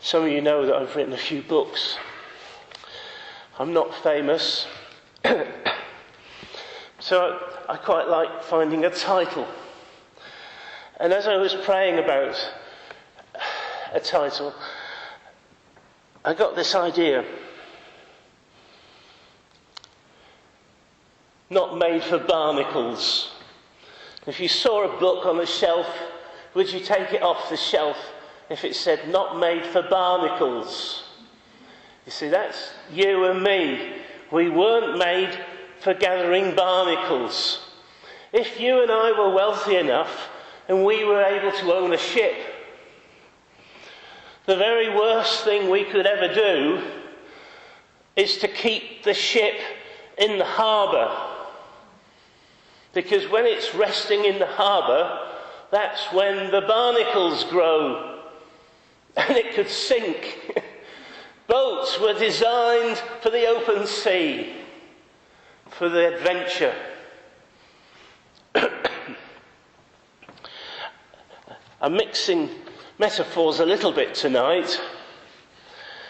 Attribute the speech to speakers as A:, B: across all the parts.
A: Some of you know that I've written a few books. I'm not famous, so I quite like finding a title. And as I was praying about a title, I got this idea. Not made for barnacles. If you saw a book on a shelf, would you take it off the shelf if it said not made for barnacles? You see, that's you and me. We weren't made for gathering barnacles. If you and I were wealthy enough and we were able to own a ship, the very worst thing we could ever do is to keep the ship in the harbour. Because when it's resting in the harbour, that's when the barnacles grow and it could sink. Boats were designed for the open sea, for the adventure. I'm mixing metaphors a little bit tonight,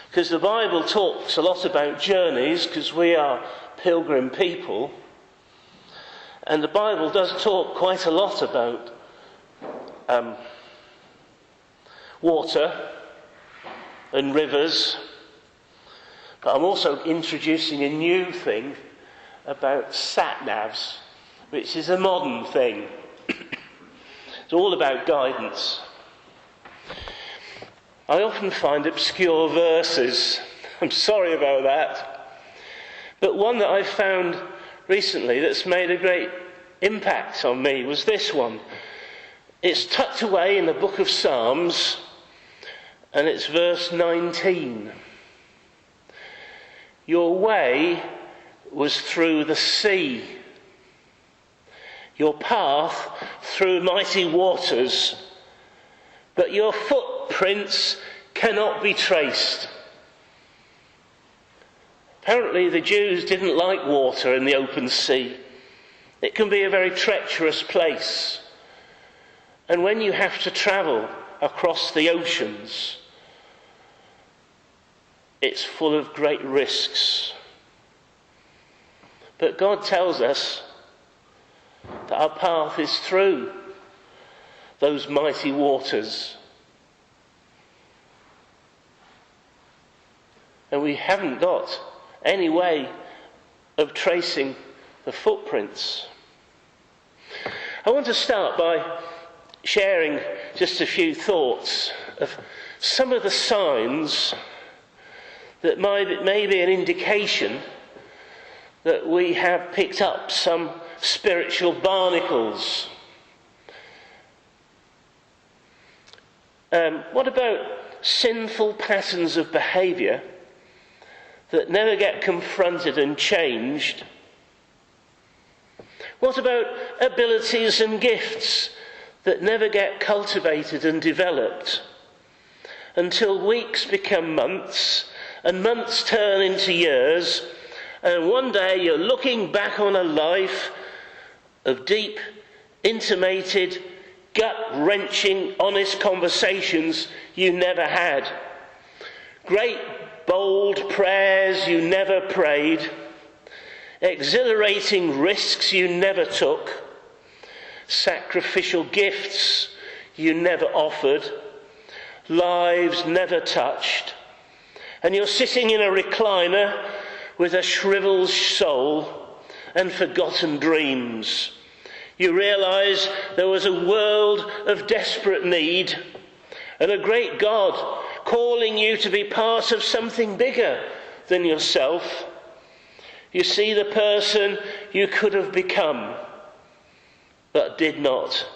A: because the Bible talks a lot about journeys, because we are pilgrim people, and the Bible does talk quite a lot about water and rivers. But I'm also introducing a new thing about sat-navs, which is a modern thing. It's all about guidance. I often find obscure verses. I'm sorry about that. But one that I found recently that's made a great impact on me was this one. It's tucked away in the book of Psalms, and it's verse 19. Your way was through the sea, your path through mighty waters, but your footprints cannot be traced. Apparently the Jews didn't like water in the open sea. It can be a very treacherous place. And when you have to travel across the oceans, it's full of great risks. But God tells us that our path is through those mighty waters. And we haven't got any way of tracing the footprints. I want to start by sharing just a few thoughts of some of the signs that may be an indication that we have picked up some spiritual barnacles. What about sinful patterns of behaviour that never get confronted and changed? What about abilities and gifts that never get cultivated and developed until weeks become months and months turn into years, and one day you're looking back on a life of deep, intimated, gut-wrenching, honest conversations you never had. Great, bold prayers you never prayed. Exhilarating risks you never took. Sacrificial gifts you never offered. Lives never touched. And you're sitting in a recliner with a shriveled soul and forgotten dreams. You realise there was a world of desperate need and a great God calling you to be part of something bigger than yourself. You see the person you could have become, but did not.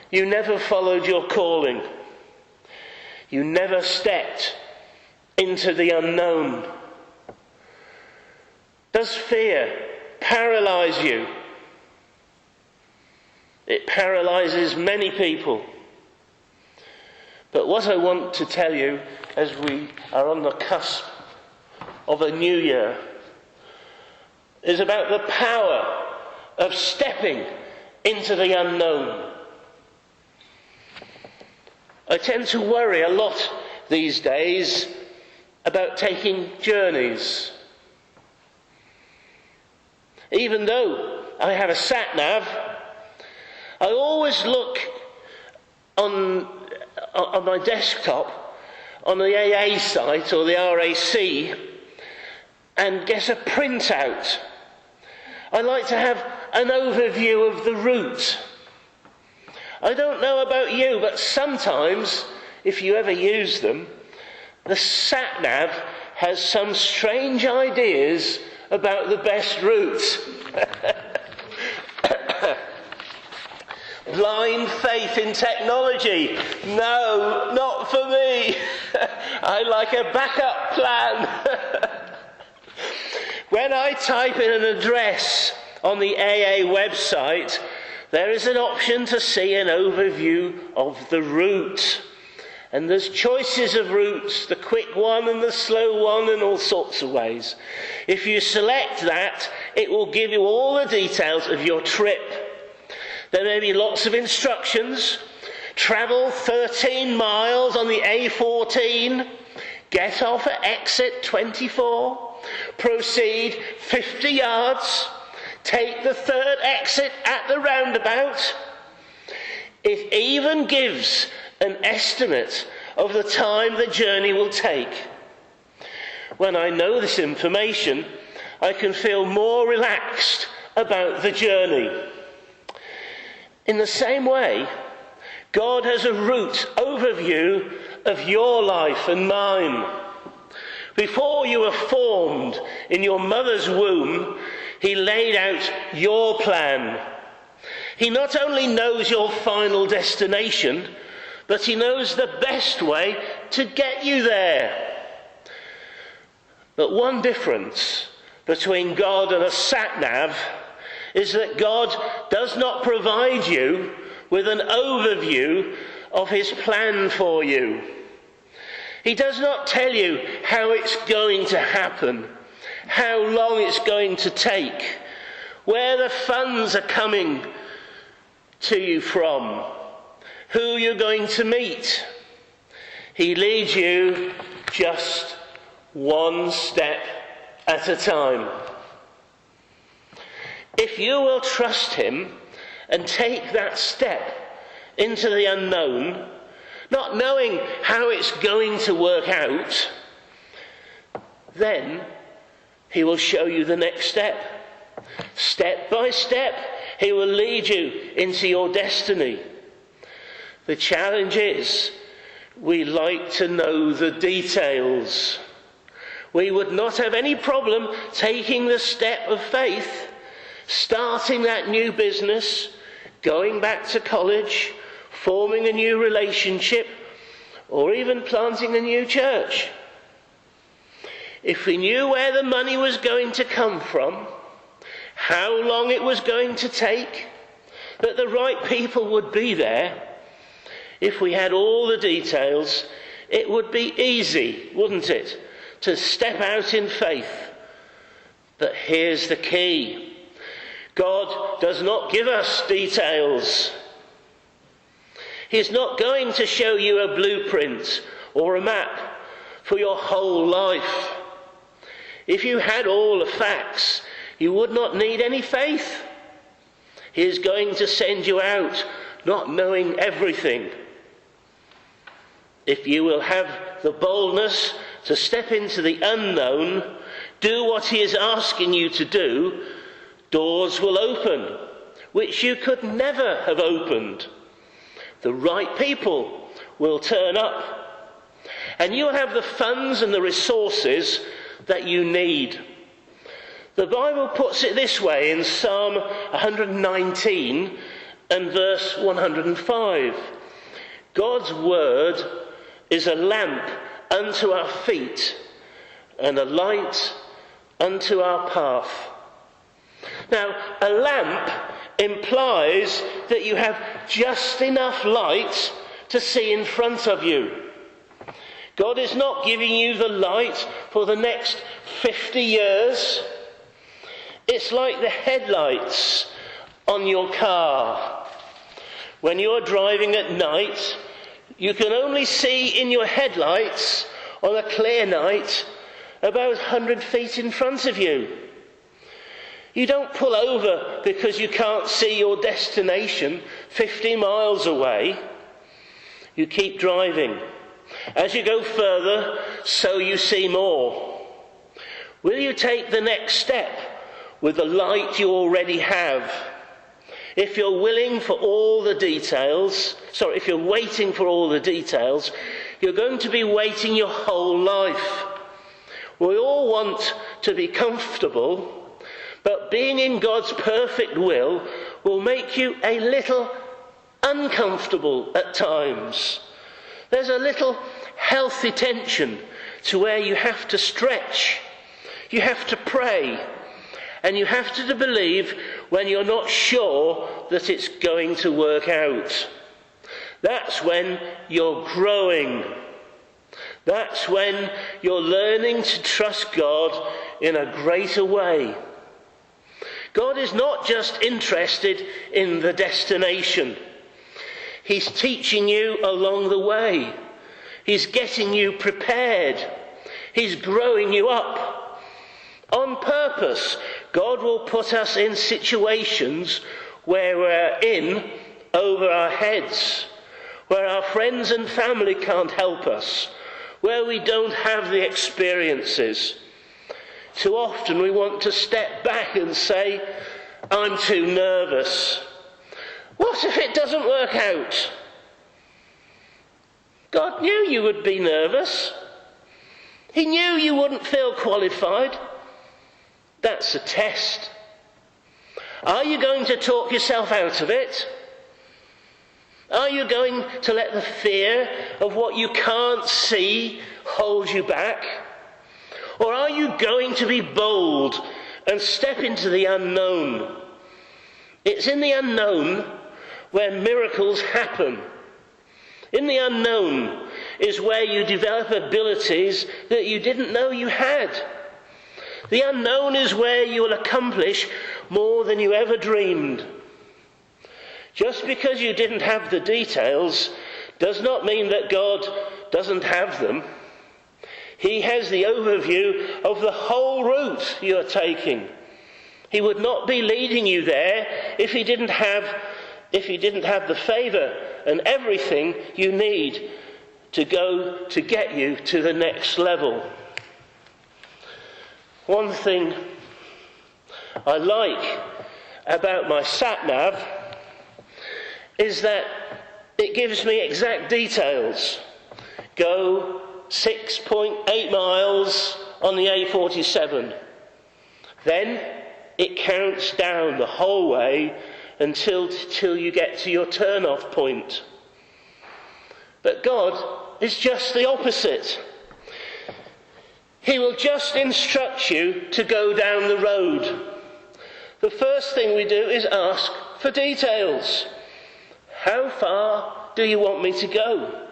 A: You never followed your calling. You never stepped into the unknown. Does fear paralyze you? It paralyzes many people. But what I want to tell you as we are on the cusp of a new year is about the power of stepping into the unknown. I tend to worry a lot these days about taking journeys. Even though I have a sat-nav, I always look on my desktop on the AA site or the RAC and get a printout. I like to have an overview of the route. I don't know about you, but sometimes, if you ever use them, the sat-nav has some strange ideas about the best route. Blind faith in technology. No, not for me. I like a backup plan. When I type in an address on the AA website, there is an option to see an overview of the route. And there's choices of routes, the quick one and the slow one and all sorts of ways. If you select that, it will give you all the details of your trip. There may be lots of instructions. Travel 13 miles on the A14. Get off at exit 24. Proceed 50 yards. Take the third exit at the roundabout. It even gives an estimate of the time the journey will take. When I know this information, I can feel more relaxed about the journey. In the same way, God has a route overview of your life and mine. Before you were formed in your mother's womb, He laid out your plan. He not only knows your final destination, but He knows the best way to get you there. But one difference between God and a sat-nav is that God does not provide you with an overview of His plan for you. He does not tell you how it's going to happen, how long it's going to take, where the funds are coming to you from, who you're going to meet. He leads you just one step at a time. If you will trust Him and take that step into the unknown, not knowing how it's going to work out, then He will show you the next step. Step by step, He will lead you into your destiny. The challenge is, we like to know the details. We would not have any problem taking the step of faith, starting that new business, going back to college, forming a new relationship, or even planting a new church. If we knew where the money was going to come from, how long it was going to take, that the right people would be there, if we had all the details, it would be easy, wouldn't it, to step out in faith. But here's the key. God does not give us details. He's not going to show you a blueprint or a map for your whole life. If you had all the facts, you would not need any faith. He is going to send you out not knowing everything. If you will have the boldness to step into the unknown, do what He is asking you to do, doors will open, which you could never have opened. The right people will turn up, and you'll have the funds and the resources that you need. The Bible puts it this way in Psalm 119 and verse 105. God's word is a lamp unto our feet and a light unto our path. Now, a lamp implies that you have just enough light to see in front of you. God is not giving you the light for the next 50 years. It's like the headlights on your car. When you're driving at night, You can only see in your headlights on a clear night about 100 feet in front of you. You don't pull over because you can't see your destination 50 miles away. You keep driving. As you go further, so you see more. Will you take the next step with the light you already have? If you're waiting for all the details, you're going to be waiting your whole life. We all want to be comfortable, but being in God's perfect will make you a little uncomfortable at times. There's a little healthy tension to where you have to stretch, you have to pray, and you have to believe when you're not sure that it's going to work out. That's when you're growing. That's when you're learning to trust God in a greater way. God is not just interested in the destination. He's teaching you along the way. He's getting you prepared. He's growing you up. On purpose, God will put us in situations where we're in over our heads, where our friends and family can't help us, where we don't have the experiences. Too often we want to step back and say, I'm too nervous. What if it doesn't work out? God knew you would be nervous. He knew you wouldn't feel qualified. That's a test. Are you going to talk yourself out of it? Are you going to let the fear of what you can't see hold you back? Or are you going to be bold and step into the unknown? It's in the unknown where miracles happen. In the unknown is where you develop abilities that you didn't know you had. The unknown is where you will accomplish more than you ever dreamed. Just because you didn't have the details does not mean that God doesn't have them. He has the overview of the whole route you're taking. He would not be leading you there if he didn't have the favour and everything you need to go to get you to the next level. One thing I like about my sat-nav is that it gives me exact details. Go 6.8 miles on the A47. Then it counts down the whole way until you get to your turn-off point. But God is just the opposite. He will just instruct you to go down the road. The first thing we do is ask for details. How far do you want me to go?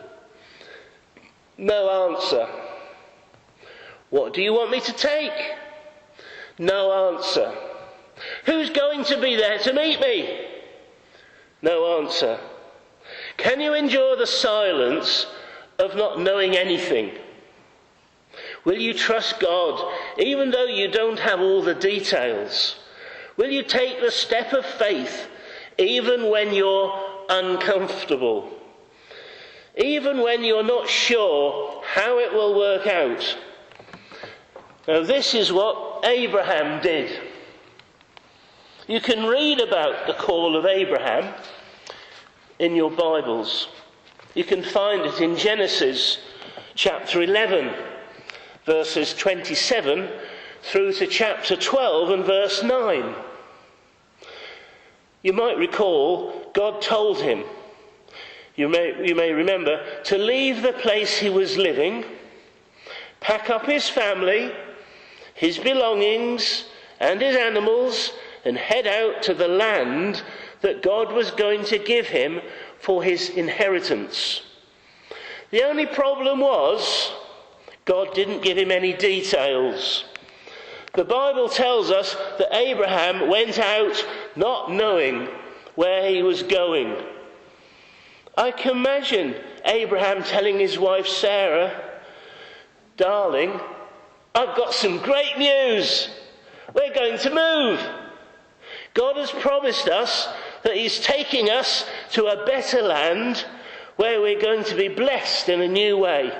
A: No answer. What do you want me to take? No answer. Who's going to be there to meet me? No answer. Can you endure the silence of not knowing anything? Will you trust God even though you don't have all the details? Will you take the step of faith even when you're uncomfortable? Even when you're not sure how it will work out? Now, this is what Abraham did. You can read about the call of Abraham in your Bibles. You can find it in Genesis chapter 11, verses 27 through to chapter 12 and verse 9. You might recall God told him, you may remember, to leave the place he was living, pack up his family, his belongings and his animals, and head out to the land that God was going to give him for his inheritance. The only problem was God didn't give him any details. The Bible tells us that Abraham went out not knowing where he was going. I can imagine Abraham telling his wife Sarah, "Darling, I've got some great news. We're going to move. God has promised us that he's taking us to a better land where we're going to be blessed in a new way."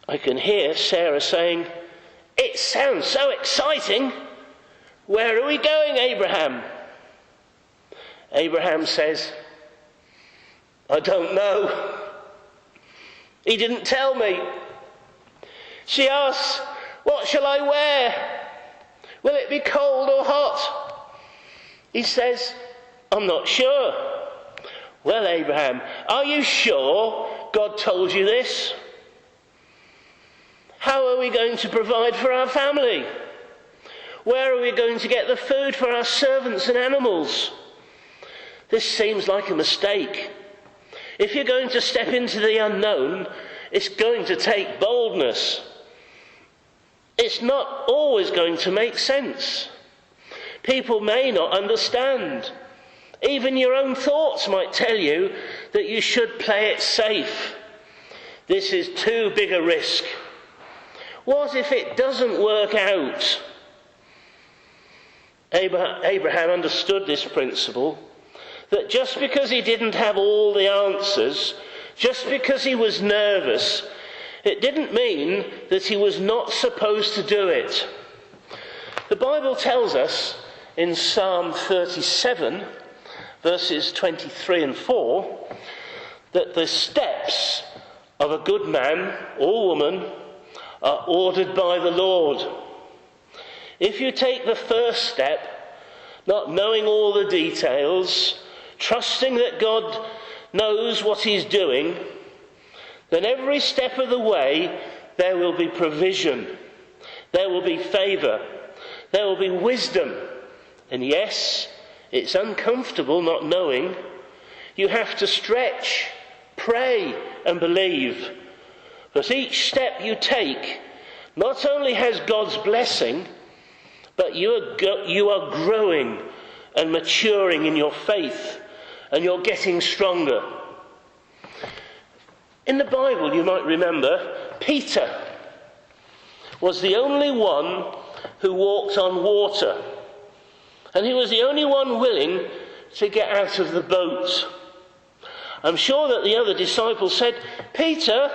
A: I can hear Sarah saying, "It sounds so exciting. Where are we going, Abraham?" Abraham says, "I don't know. He didn't tell me." She asks, "What shall I wear? Will it be cold or hot?" He says, "I'm not sure." "Well, Abraham, are you sure God told you this? How are we going to provide for our family? Where are we going to get the food for our servants and animals? This seems like a mistake. If you're going to step into the unknown, it's going to take boldness. It's not always going to make sense. People may not understand. Even your own thoughts might tell you that you should play it safe. This is too big a risk. What if it doesn't work out?" Abraham understood this principle, that just because he didn't have all the answers, just because he was nervous, it didn't mean that he was not supposed to do it. The Bible tells us in Psalm 37, verses 23 and 4, that the steps of a good man or woman are ordered by the Lord. If you take the first step, not knowing all the details, trusting that God knows what he's doing, then every step of the way there will be provision, there will be favour, there will be wisdom. And yes, it's uncomfortable not knowing. You have to stretch, pray and believe. But each step you take not only has God's blessing, but you are growing and maturing in your faith, and you're getting stronger. In the Bible, you might remember, Peter was the only one who walked on water, and he was the only one willing to get out of the boat. I'm sure that the other disciples said, "Peter,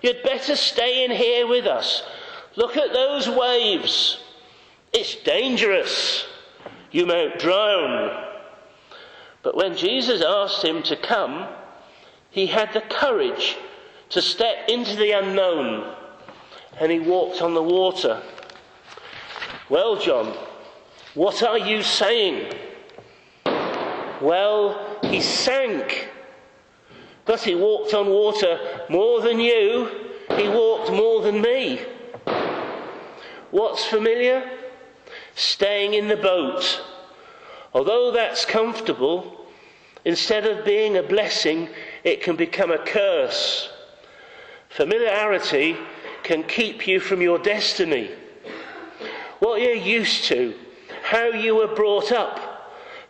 A: you'd better stay in here with us. Look at those waves. It's dangerous. You might drown." But when Jesus asked him to come, he had the courage to step into the unknown, and he walked on the water. "Well, John, what are you saying?" "Well, he sank. But he walked on water more than you. He walked more than me." What's familiar? Staying in the boat. Although that's comfortable, instead of being a blessing, it can become a curse. Familiarity can keep you from your destiny. What you're used to, how you were brought up,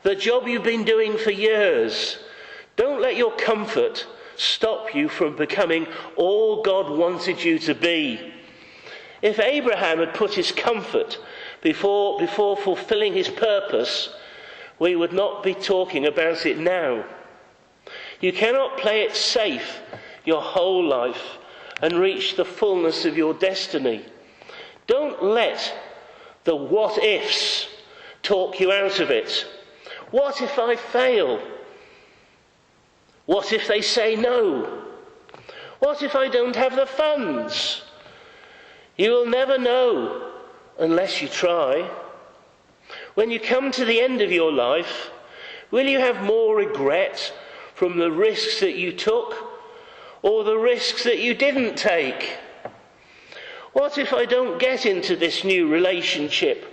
A: the job you've been doing for years. Don't let your comfort stop you from becoming all God wanted you to be. If Abraham had put his comfort before fulfilling his purpose, we would not be talking about it now. You cannot play it safe your whole life and reach the fullness of your destiny. Don't let the what ifs talk you out of it. What if I fail? What if they say no? What if I don't have the funds? You will never know unless you try. When you come to the end of your life, will you have more regret from the risks that you took or the risks that you didn't take? What if I don't get into this new relationship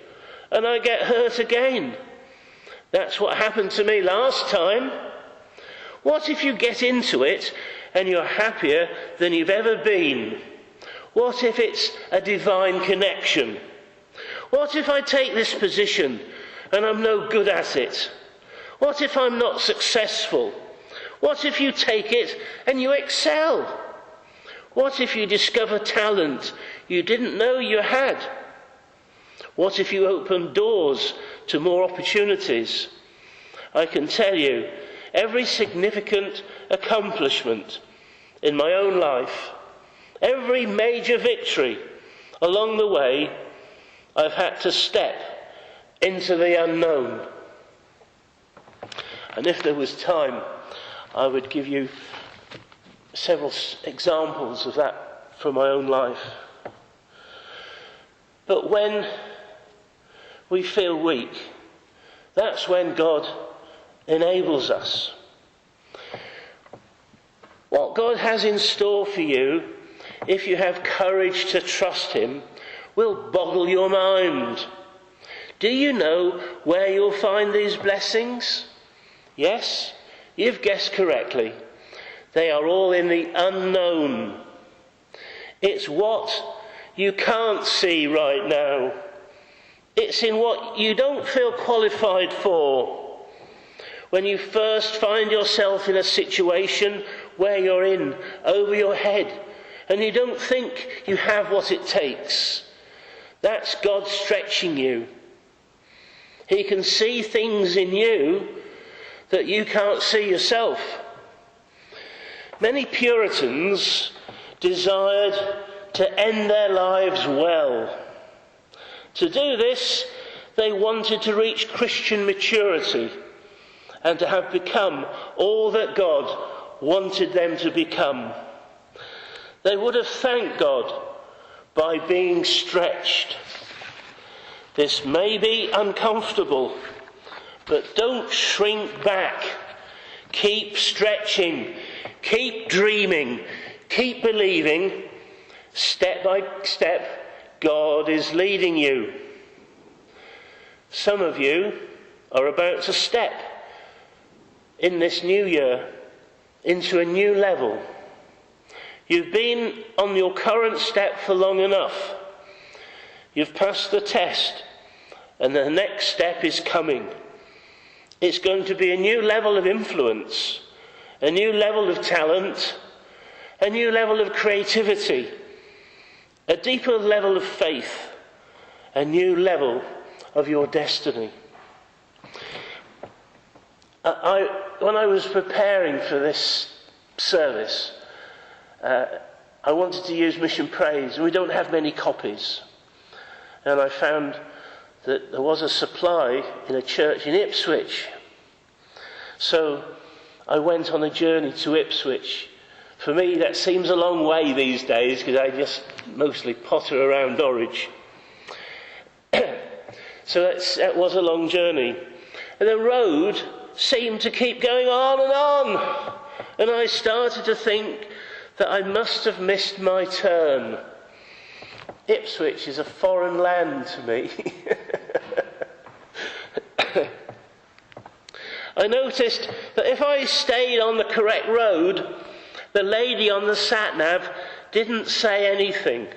A: and I get hurt again? That's what happened to me last time. What if you get into it and you're happier than you've ever been? What if it's a divine connection? What if I take this position and I'm no good at it? What if I'm not successful? What if you take it and you excel? What if you discover talent you didn't know you had? What if you open doors to more opportunities? I can tell you, every significant accomplishment in my own life, every major victory along the way, I've had to step into the unknown. And if there was time, I would give you several examples of that from my own life. But when we feel weak, that's when God enables us. What God has in store for you, if you have courage to trust him, will boggle your mind. Do you know where you'll find these blessings? Yes, you've guessed correctly. They are all in the unknown. It's what you can't see right now. It's in what you don't feel qualified for. When you first find yourself in a situation where you're in over your head and you don't think you have what it takes, that's God stretching you. He can see things in you that you can't see yourself. Many Puritans desired to end their lives well. To do this, they wanted to reach Christian maturity and to have become all that God wanted them to become. They would have thanked God by being stretched. This may be uncomfortable, but don't shrink back. Keep stretching, keep dreaming, keep believing. Step by step, God is leading you. Some of you are about to step in this new year into a new level. You've been on your current step for long enough. You've passed the test, and the next step is coming. It's going to be a new level of influence, a new level of talent, a new level of creativity, a deeper level of faith, a new level of your destiny. When I was preparing for this service, I wanted to use Mission Praise, and we don't have many copies. And I found that there was a supply in a church in Ipswich. So I went on a journey to Ipswich. For me, that seems a long way these days, because I just mostly potter around Norwich. So that was a long journey. And the road seemed to keep going on and on. And I started to think that I must have missed my turn. Ipswich is a foreign land to me. I noticed that if I stayed on the correct road, the lady on the sat-nav didn't say anything.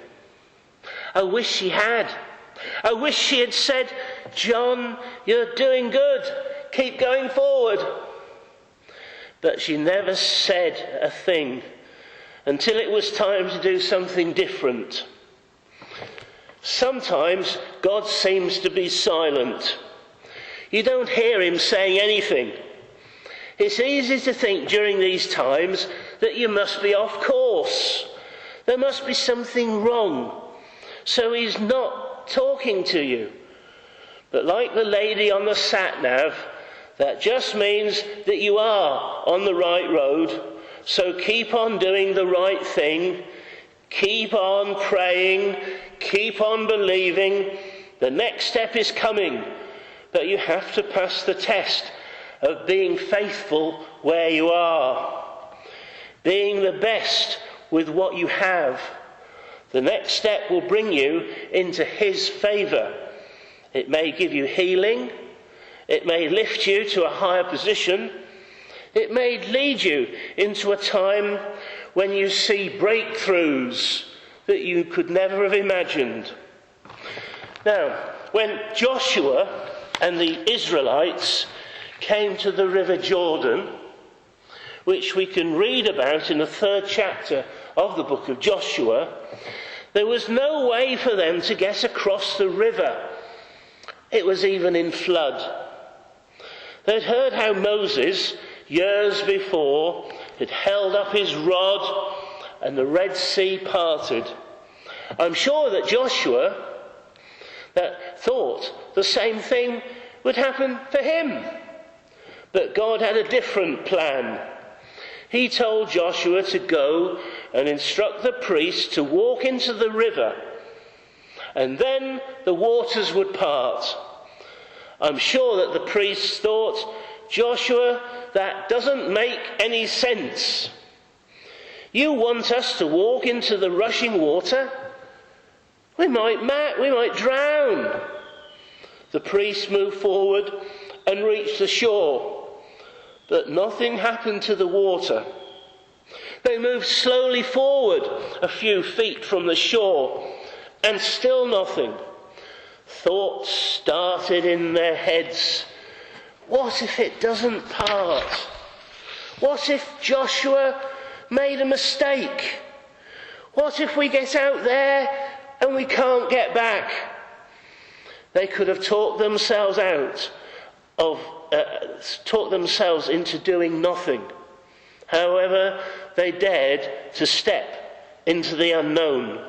A: I wish she had. I wish she had said, "John, you're doing good. Keep going forward." But she never said a thing until it was time to do something different. Sometimes God seems to be silent. You don't hear him saying anything. It's easy to think during these times that you must be off course. There must be something wrong. So he's not talking to you. But like the lady on the sat-nav, that just means that you are on the right road. So keep on doing the right thing. Keep on praying. Keep on believing. The next step is coming. But you have to pass the test of being faithful where you are. Being the best with what you have. The next step will bring you into his favour. It may give you healing. It may lift you to a higher position. It may lead you into a time when you see breakthroughs that you could never have imagined. Now, when Joshua and the Israelites came to the River Jordan, which we can read about in the 3rd chapter of the book of Joshua, there was no way for them to get across the river. It was even in flood. They'd heard how Moses, years before, had held up his rod and the Red Sea parted. I'm sure that Joshua thought the same thing would happen for him. But God had a different plan. He told Joshua to go and instruct the priests to walk into the river, and then the waters would part. I'm sure that the priests thought, Joshua, that doesn't make any sense. You want us to walk into the rushing water? We might drown. The priests moved forward and reached the shore, but nothing happened to the water. They moved slowly forward a few feet from the shore, and still nothing. Thoughts started in their heads. What if it doesn't part? What if Joshua made a mistake? What if we get out there and we can't get back? They could have talked themselves into doing nothing. However, they dared to step into the unknown.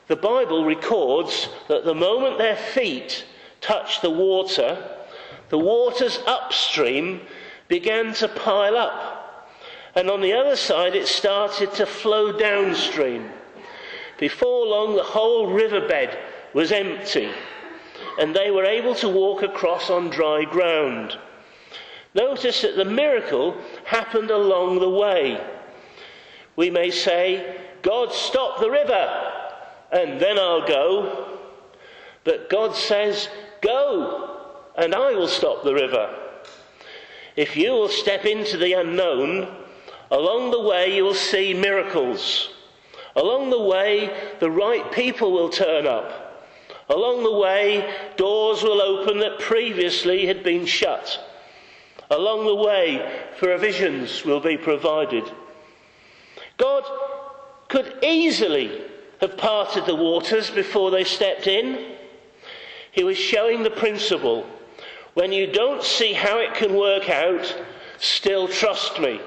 A: The Bible records that the moment their feet touched the waters upstream began to pile up, and on the other side it started to flow downstream. Before long, the whole riverbed was empty, and they were able to walk across on dry ground. Notice that the miracle happened along the way. We may say, God, stop the river, and then I'll go. But God says, go, and I will stop the river. If you will step into the unknown, along the way you will see miracles. Along the way, the right people will turn up. Along the way, doors will open that previously had been shut. Along the way, provisions will be provided. God could easily have parted the waters before they stepped in. He was showing the principle. When you don't see how it can work out, still trust me.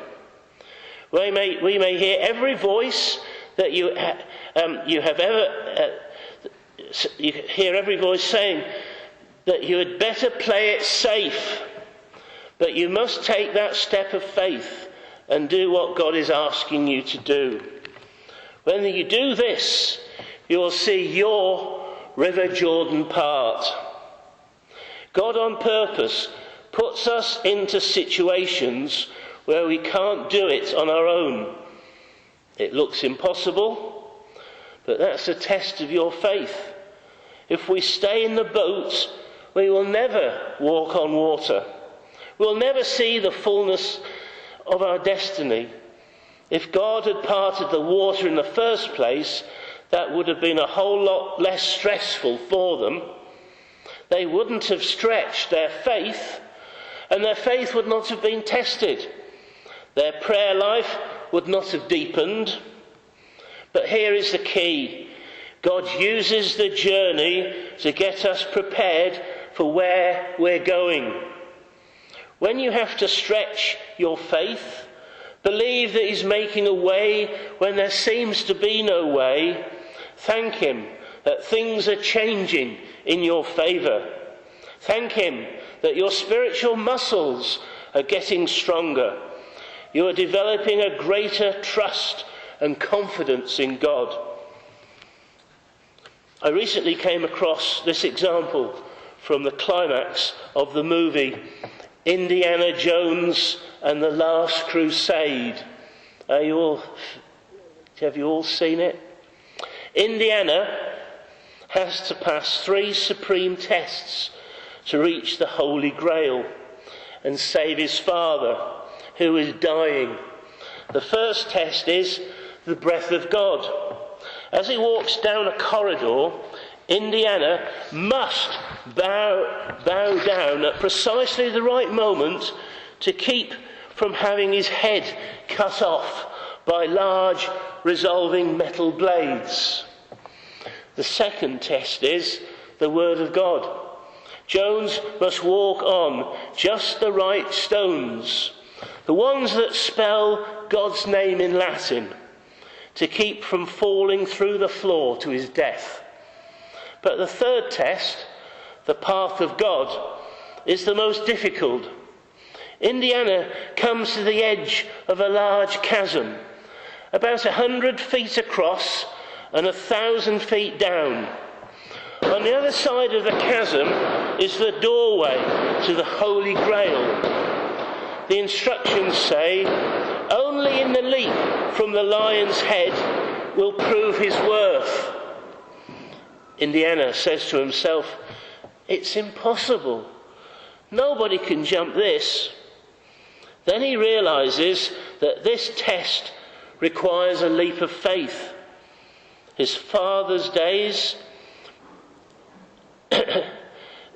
A: We may hear every voice that you hear every voice saying that you had better play it safe. But you must take that step of faith and do what God is asking you to do. When you do this, you will see your River Jordan part. God on purpose puts us into situations where we can't do it on our own. It looks impossible, but that's a test of your faith. If we stay in the boat, we will never walk on water. We'll never see the fullness of our destiny. If God had parted the water in the first place, that would have been a whole lot less stressful for them. They wouldn't have stretched their faith, and their faith would not have been tested. Their prayer life would not have deepened. But here is the key. God uses the journey to get us prepared for where we're going. When you have to stretch your faith, believe that He's making a way when there seems to be no way. Thank Him that things are changing in your favour. Thank Him that your spiritual muscles are getting stronger. You are developing a greater trust and confidence in God. I recently came across this example from the climax of the movie Indiana Jones and the Last Crusade. Have you all seen it? Indiana has to pass 3 supreme tests to reach the Holy Grail and save his father, who is dying. The first test is the breath of God. As he walks down a corridor, Indiana must bow down at precisely the right moment to keep from having his head cut off by large resolving metal blades. The second test is the Word of God. Jones must walk on just the right stones, the ones that spell God's name in Latin, to keep from falling through the floor to his death. But the third test, the path of God, is the most difficult. Indiana comes to the edge of a large chasm, about 100 feet across and 1,000 feet down. On the other side of the chasm is the doorway to the Holy Grail. The instructions say, only in the leap from the lion's head will prove his worth. Indiana says to himself, it's impossible. Nobody can jump this. Then he realizes that this test requires a leap of faith. His father's days,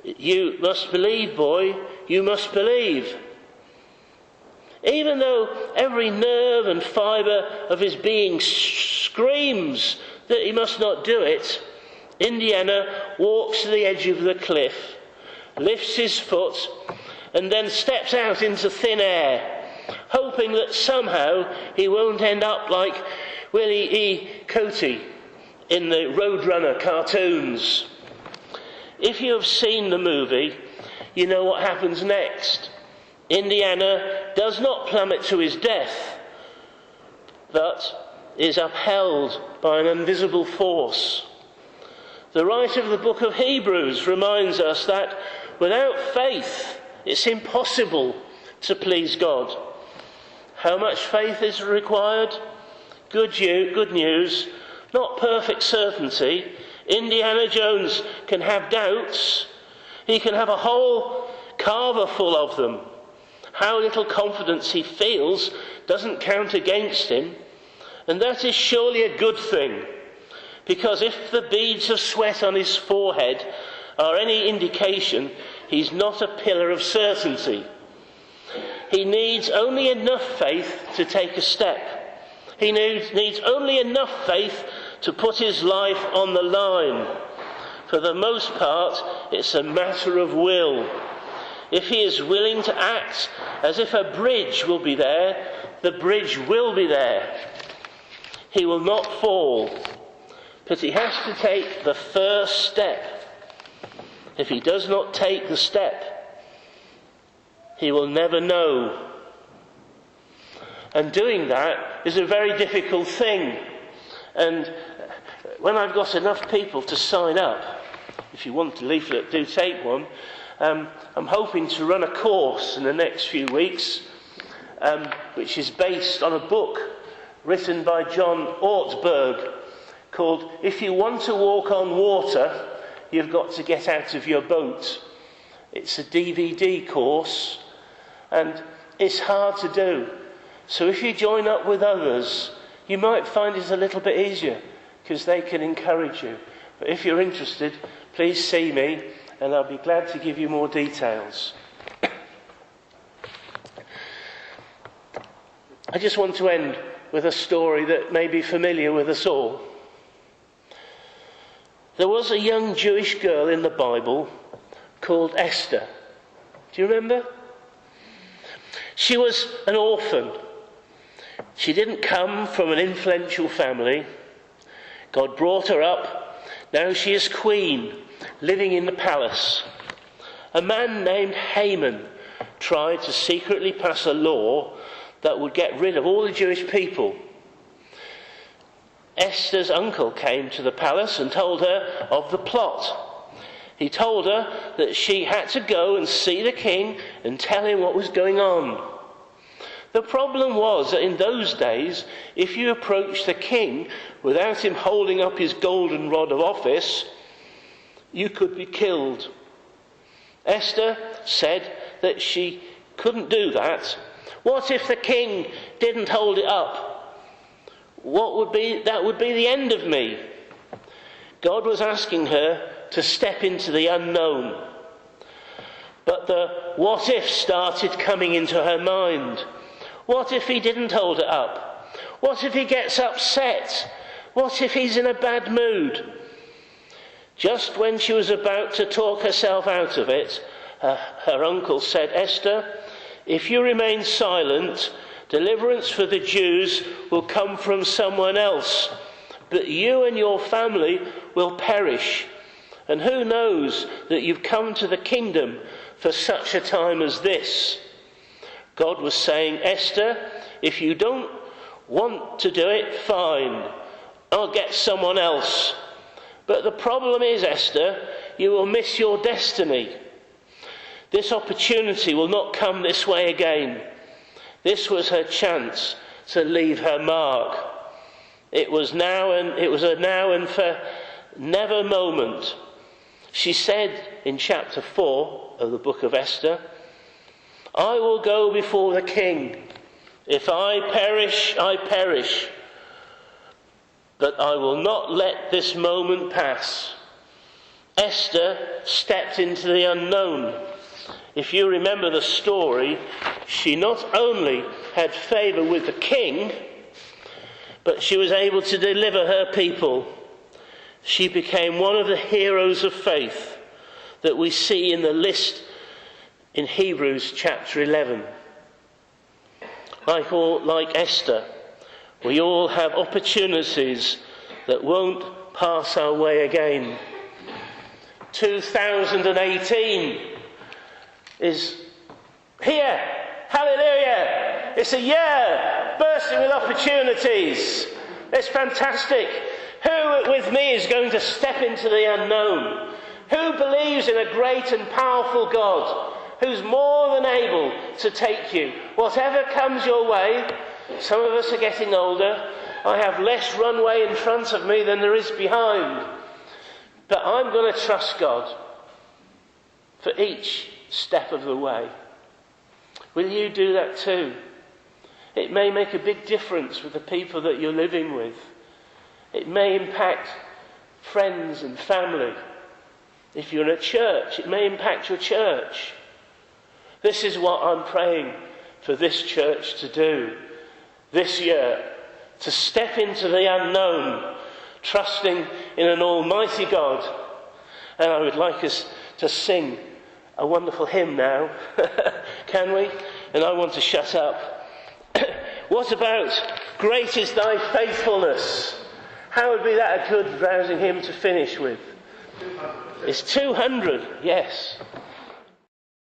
A: you must believe, boy, you must believe. Even though every nerve and fibre of his being screams that he must not do it, Indiana walks to the edge of the cliff, lifts his foot, and then steps out into thin air, hoping that somehow he won't end up like Willie E. Coyote in the Roadrunner cartoons. If you have seen the movie, you know what happens next. Indiana does not plummet to his death, but is upheld by an invisible force. The writer of the book of Hebrews reminds us that without faith, it's impossible to please God. How much faith is required? Good news, not perfect certainty. Indiana Jones can have doubts. He can have a whole carver full of them. How little confidence he feels doesn't count against him. And that is surely a good thing, because if the beads of sweat on his forehead are any indication, he's not a pillar of certainty. He needs only enough faith to take a step. He needs only enough faith to put his life on the line. For the most part, it's a matter of will. If he is willing to act as if a bridge will be there, the bridge will be there. He will not fall, but he has to take the first step. If he does not take the step, he will never know. And doing that is a very difficult thing. And when I've got enough people to sign up, if you want a leaflet, do take one. I'm hoping to run a course in the next few weeks, which is based on a book written by John Ortberg called If You Want to Walk on Water, You've Got to Get Out of Your Boat. It's a DVD course, and it's hard to do. So if you join up with others, you might find it a little bit easier, because they can encourage you. But if you're interested, please see me, and I'll be glad to give you more details. I just want to end with a story that may be familiar with us all. There was a young Jewish girl in the Bible called Esther. Do you remember? She was an orphan. She didn't come from an influential family. God brought her up. Now she is queen, living in the palace. A man named Haman tried to secretly pass a law that would get rid of all the Jewish people. Esther's uncle came to the palace and told her of the plot. He told her that she had to go and see the king and tell him what was going on. The problem was that in those days, if you approached the king without him holding up his golden rod of office, you could be killed. Esther said that she couldn't do that. What if the king didn't hold it up? That would be the end of me. God was asking her to step into the unknown. But the what if started coming into her mind. What if he didn't hold it up? What if he gets upset? What if he's in a bad mood? Just when she was about to talk herself out of it, her uncle said, Esther, if you remain silent, deliverance for the Jews will come from someone else, but you and your family will perish. And who knows that you've come to the kingdom for such a time as this? God was saying, Esther, if you don't want to do it, fine. I'll get someone else. But the problem is, Esther, you will miss your destiny. This opportunity will not come this way again. This was her chance to leave her mark. It was a now and for never moment. She said in chapter 4 of the book of Esther, I will go before the king. If I perish, I perish. But I will not let this moment pass. Esther stepped into the unknown. If you remember the story, she not only had favour with the king, but she was able to deliver her people. She became one of the heroes of faith that we see in the list in Hebrews chapter 11. Like Esther, we all have opportunities that won't pass our way again. 2018 is here. Hallelujah! It's a year bursting with opportunities. It's fantastic. Who with me is going to step into the unknown? Who believes in a great and powerful God who's more than able to take you? Whatever comes your way, some of us are getting older. I have less runway in front of me than there is behind. But I'm going to trust God for each step of the way. Will you do that too? It may make a big difference with the people that you're living with. It may impact friends and family. If you're in a church, it may impact your church. This is what I'm praying for this church to do this year, to step into the unknown, trusting in an almighty God. And I would like us to sing a wonderful hymn now. Can we? And I want to shut up. What about Great is Thy Faithfulness? How would be that a good rousing hymn to finish with? It's 200, yes.